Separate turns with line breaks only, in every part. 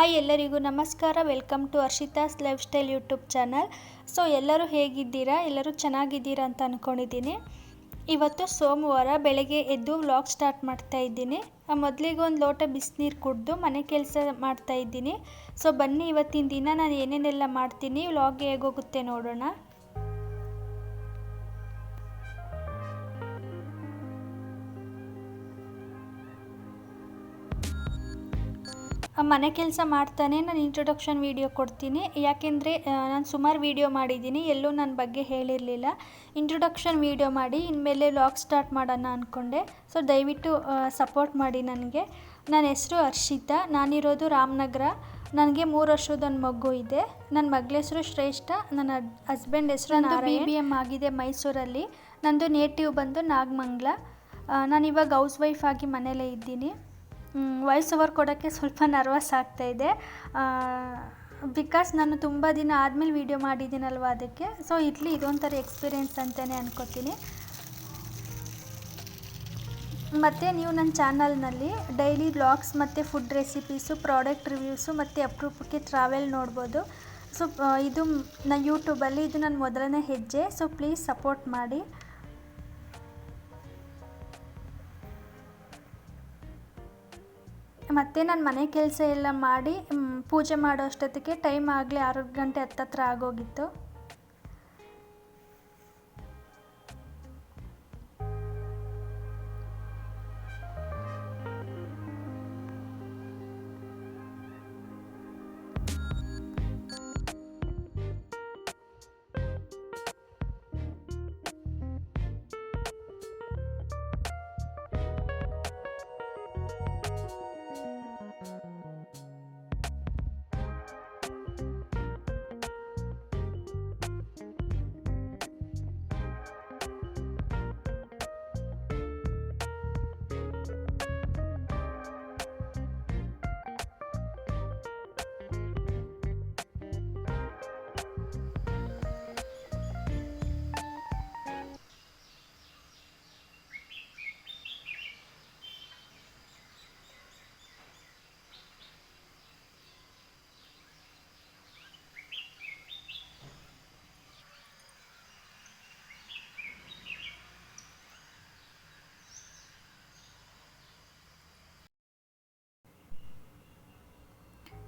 Hi ಎಲ್ಲರಿಗೂ ನಮಸ್ಕಾರ. Welcome to Harshita's lifestyle YouTube channel. So ಎಲ್ಲರೂ ಹೇಗಿದ್ದೀರಾ? ಎಲ್ಲರೂ ಚೆನ್ನಾಗಿದ್ದೀರಾ ಅಂತ ಅಂದ್ಕೊಂಡಿದ್ದೀನಿ. ಇವತ್ತು ಸೋಮವಾರ ಬೆಳಗ್ಗೆ ಎದ್ದು ವ್ಲಾಗ್ ಸ್ಟಾರ್ಟ್ ಮಾಡ್ತಾ ಇದ್ದೀನಿ. ಮೊದಲಿಗೆ ಒಂದು ಲೋಟ ಬಿಸಿನೀರು ಕುಡಿದು ಮನೆ ಕೆಲಸ ಮಾಡ್ತಾ ಇದ್ದೀನಿ. ಸೊ ಬನ್ನಿ ಇವತ್ತಿನ ದಿನ ನಾನು ಏನೇನೆಲ್ಲ ಮಾಡ್ತೀನಿ, ವ್ಲಾಗ್ ಹೇಗೋಗುತ್ತೆ ನೋಡೋಣ. ಮನೆ ಕೆಲಸ ಮಾಡ್ತಾನೆ ನಾನು ಇಂಟ್ರೊಡಕ್ಷನ್ ವೀಡಿಯೋ ಕೊಡ್ತೀನಿ. ಯಾಕೆಂದರೆ ನಾನು ಸುಮಾರು ವೀಡಿಯೋ ಮಾಡಿದ್ದೀನಿ, ಎಲ್ಲೂ ನನ್ನ ಬಗ್ಗೆ ಹೇಳಿರಲಿಲ್ಲ. ಇಂಟ್ರೊಡಕ್ಷನ್ ವೀಡಿಯೋ ಮಾಡಿ ಇನ್ಮೇಲೆ ವ್ಲಾಗ್ ಸ್ಟಾರ್ಟ್ ಮಾಡೋಣ ಅಂದ್ಕೊಂಡೆ. ಸೊ ದಯವಿಟ್ಟು ಸಪೋರ್ಟ್ ಮಾಡಿ ನನಗೆ. ನನ್ನ ಹೆಸರು ಹರ್ಷಿತಾ, ನಾನಿರೋದು ರಾಮನಗರ. ನನಗೆ 3 ವರ್ಷದೊಂದು ಮಗು ಇದೆ. ನನ್ನ ಮಗಳ ಹೆಸರು ಶ್ರೇಷ್ಠ, ನನ್ನ ಹಸ್ಬೆಂಡ್ ಹೆಸರು BBM ಆಗಿದೆ ಮೈಸೂರಲ್ಲಿ. ನಂದು ನೇಟಿವ್ ಬಂದು ನಾಗಮಂಗಲ. ನಾನಿವಾಗ ಹೌಸ್ ವೈಫ್ ಆಗಿ ಮನೇಲೇ ಇದ್ದೀನಿ. ವಾಯ್ಸ್ ಓವರ್ ಕೊಡೋಕ್ಕೆ ಸ್ವಲ್ಪ ನರ್ವಸ್ ಆಗ್ತಾಯಿದೆ, ಬಿಕಾಸ್ ನಾನು ತುಂಬ ದಿನ ಆದಮೇಲೆ ವೀಡಿಯೋ ಮಾಡಿದ್ದೀನಲ್ವ ಅದಕ್ಕೆ. ಸೊ ಇರಲಿ, ಇದೊಂಥರ ಎಕ್ಸ್ಪೀರಿಯೆನ್ಸ್ ಅಂತಲೇ ಅನ್ಕೋತೀನಿ. ಮತ್ತು ನೀವು ನನ್ನ ಚಾನಲ್ನಲ್ಲಿ ಡೈಲಿ ವ್ಲಾಗ್ಸ್ ಮತ್ತು ಫುಡ್ ರೆಸಿಪೀಸು, ಪ್ರಾಡಕ್ಟ್ ರಿವ್ಯೂಸು ಮತ್ತು ಅಪರೂಪಕ್ಕೆ ಟ್ರಾವೆಲ್ ನೋಡ್ಬೋದು. ಸೊ ಇದು ನನ್ನ ಯೂಟ್ಯೂಬಲ್ಲಿ ಇದು ನನ್ನ ಮೊದಲನೇ ಹೆಜ್ಜೆ. ಸೊ ಪ್ಲೀಸ್ ಸಪೋರ್ಟ್ ಮಾಡಿ. ಮತ್ತು ನಾನು ಮನೆ ಕೆಲಸ ಎಲ್ಲ ಮಾಡಿ ಪೂಜೆ ಮಾಡೋ ಅಷ್ಟೊತ್ತಿಗೆ ಟೈಮ್ ಆಗಲೇ 6 ಗಂಟೆ ಹತ್ತತ್ರ ಆಗೋಗಿತ್ತು.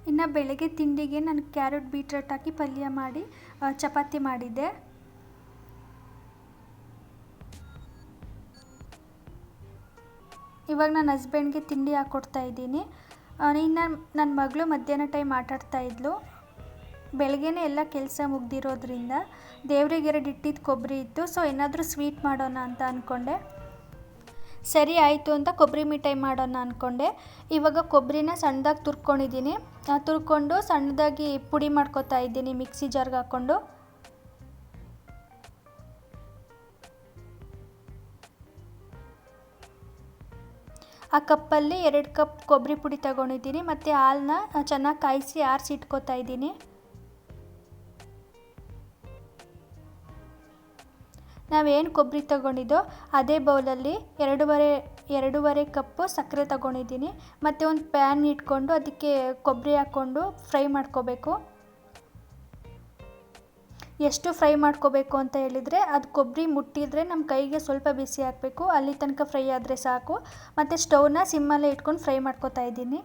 ಇನ್ನು ಬೆಳಗ್ಗೆ ತಿಂಡಿಗೆ ನಾನು ಕ್ಯಾರೆಟ್ ಬೀಟ್ರೂಟ್ ಹಾಕಿ ಪಲ್ಯ ಮಾಡಿ ಚಪಾತಿ ಮಾಡಿದ್ದೆ. ಇವಾಗ ನನ್ನ ಹಸ್ಬೆಂಡ್ಗೆ ತಿಂಡಿ ಹಾಕ್ಕೊಡ್ತಾ ಇದ್ದೀನಿ. ಇನ್ನು ನನ್ನ ಮಗಳು ಮಧ್ಯಾಹ್ನ ಟೈಮ್ ಆಟಾಡ್ತಾ ಇದ್ಲು. ಬೆಳಗ್ಗೆನೇ ಎಲ್ಲ ಕೆಲಸ ಮುಗ್ದಿರೋದ್ರಿಂದ ದೇವ್ರಿಗೆ 2 ಇಟ್ಟಿದ್ದು ಕೊಬ್ಬರಿ ಇತ್ತು. ಸೊ ಏನಾದರೂ ಸ್ವೀಟ್ ಮಾಡೋಣ ಅಂತ ಅಂದ್ಕೊಂಡೆ. ಸರಿ ಆಯಿತು ಅಂತ ಕೊಬ್ಬರಿ ಮಿಠಾಯಿ ಮಾಡೋಣ ಅಂದ್ಕೊಂಡೆ. ಇವಾಗ ಕೊಬ್ಬರಿನ ಸಣ್ಣದಾಗಿ ತುರ್ಕೊಂಡಿದ್ದೀನಿ. ತುರ್ಕೊಂಡು ಸಣ್ಣದಾಗಿ ಪುಡಿ ಮಾಡ್ಕೊತಾ ಇದ್ದೀನಿ ಮಿಕ್ಸಿ ಜಾರ್ಗೆ ಹಾಕ್ಕೊಂಡು. ಆ ಕಪ್ಪಲ್ಲಿ 2 ಕಪ್ ಕೊಬ್ಬರಿ ಪುಡಿ ತಗೊಂಡಿದ್ದೀನಿ. ಮತ್ತು ಹಾಲನ್ನ ಚೆನ್ನಾಗಿ ಕಾಯಿಸಿ ಆರಿಸಿ ಇಟ್ಕೊತಾ ಇದ್ದೀನಿ. ನಾವೇನು ಕೊಬ್ಬರಿ ತಗೊಂಡಿದ್ದೋ ಅದೇ ಬೌಲಲ್ಲಿ 2.5 ಕಪ್ಪು ಸಕ್ಕರೆ ತಗೊಂಡಿದ್ದೀನಿ. ಮತ್ತು ಒಂದು ಪ್ಯಾನ್ ಇಟ್ಕೊಂಡು ಅದಕ್ಕೆ ಕೊಬ್ಬರಿ ಹಾಕ್ಕೊಂಡು ಫ್ರೈ ಮಾಡ್ಕೋಬೇಕು. ಎಷ್ಟು ಫ್ರೈ ಮಾಡ್ಕೋಬೇಕು ಅಂತ ಹೇಳಿದರೆ, ಅದು ಕೊಬ್ಬರಿ ಮುಟ್ಟಿದರೆ ನಮ್ಮ ಕೈಗೆ ಸ್ವಲ್ಪ ಬಿಸಿ ಹಾಕಬೇಕು, ಅಲ್ಲಿ ತನಕ ಫ್ರೈ ಆದರೆ ಸಾಕು. ಮತ್ತು ಸ್ಟವ್ನ ಸಿಮ್ಮಲ್ಲೇ ಇಟ್ಕೊಂಡು ಫ್ರೈ ಮಾಡ್ಕೋತಾ ಇದ್ದೀನಿ.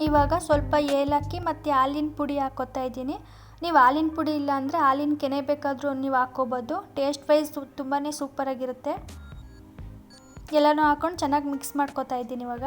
ಇವಾಗ ಸ್ವಲ್ಪ ಏಲಕ್ಕಿ ಮತ್ತು ಹಾಲಿನ ಪುಡಿ ಹಾಕ್ಕೊತಾ ಇದ್ದೀನಿ. ನೀವು ಹಾಲಿನ ಪುಡಿ ಇಲ್ಲ ಅಂದರೆ ಹಾಲಿನ ಕೆನೆ ಬೇಕಾದರೂ ನೀವು ಹಾಕ್ಕೋಬೋದು. ಟೇಸ್ಟ್ ವೈಸ್ ತುಂಬಾ ಸೂಪರಾಗಿರುತ್ತೆ. ಎಲ್ಲನೂ ಹಾಕ್ಕೊಂಡು ಚೆನ್ನಾಗಿ ಮಿಕ್ಸ್ ಮಾಡ್ಕೊತಾ ಇದ್ದೀನಿ ಇವಾಗ.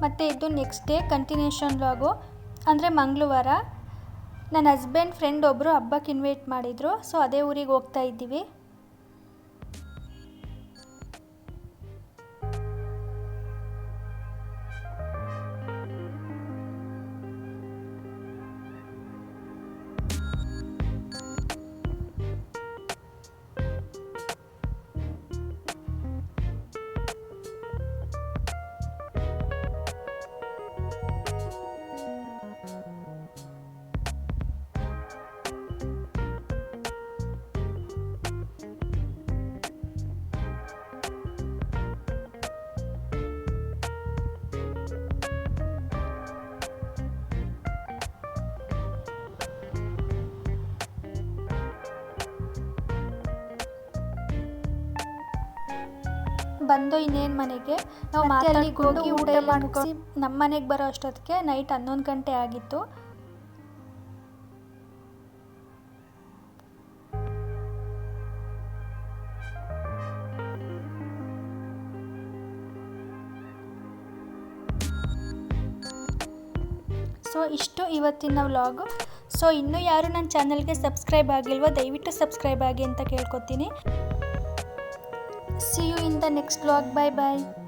ಮತ್ತು ಇದು ನೆಕ್ಸ್ಟ್ ಡೇ ಕಂಟಿನ್ಯೂಷನ್ ವ್ಲಾಗು, ಅಂದರೆ ಮಂಗಳವಾರ. ನನ್ನ ಹಸ್ಬೆಂಡ್ ಫ್ರೆಂಡ್ ಒಬ್ಬರು ಹಬ್ಬಕ್ಕೆ ಇನ್ವೈಟ್ ಮಾಡಿದರು, ಸೊ ಅದೇ ಊರಿಗೆ ಹೋಗ್ತಾ ಇದ್ದೀವಿ. ಬಂದು ಇನ್ನೇನು ಮನೆಗೆ ನಾವು ಮಾತಾಡಿಕೊಂಡು ಹೋಗಿ ಊಟ ಮಾಡ್ಕೊಂಡು ನಮ್ಮ ಮನೆಗೆ ಬರೋ ಅಷ್ಟೊತ್ತಿಗೆ ನೈಟ್ 11 ಗಂಟೆ ಆಗಿತ್ತು. ಸೊ ಇಷ್ಟು ಇವತ್ತಿನ ವ್ಲಾಗು. ಸೊ ಇನ್ನೂ ಯಾರು ನನ್ನ ಚಾನಲ್ಗೆ ಸಬ್ಸ್ಕ್ರೈಬ್ ಆಗಿಲ್ವೋ ದಯವಿಟ್ಟು ಸಬ್ಸ್ಕ್ರೈಬ್ ಆಗಿ ಅಂತ ಕೇಳ್ಕೊತೀನಿ. See you in the next vlog. Bye bye.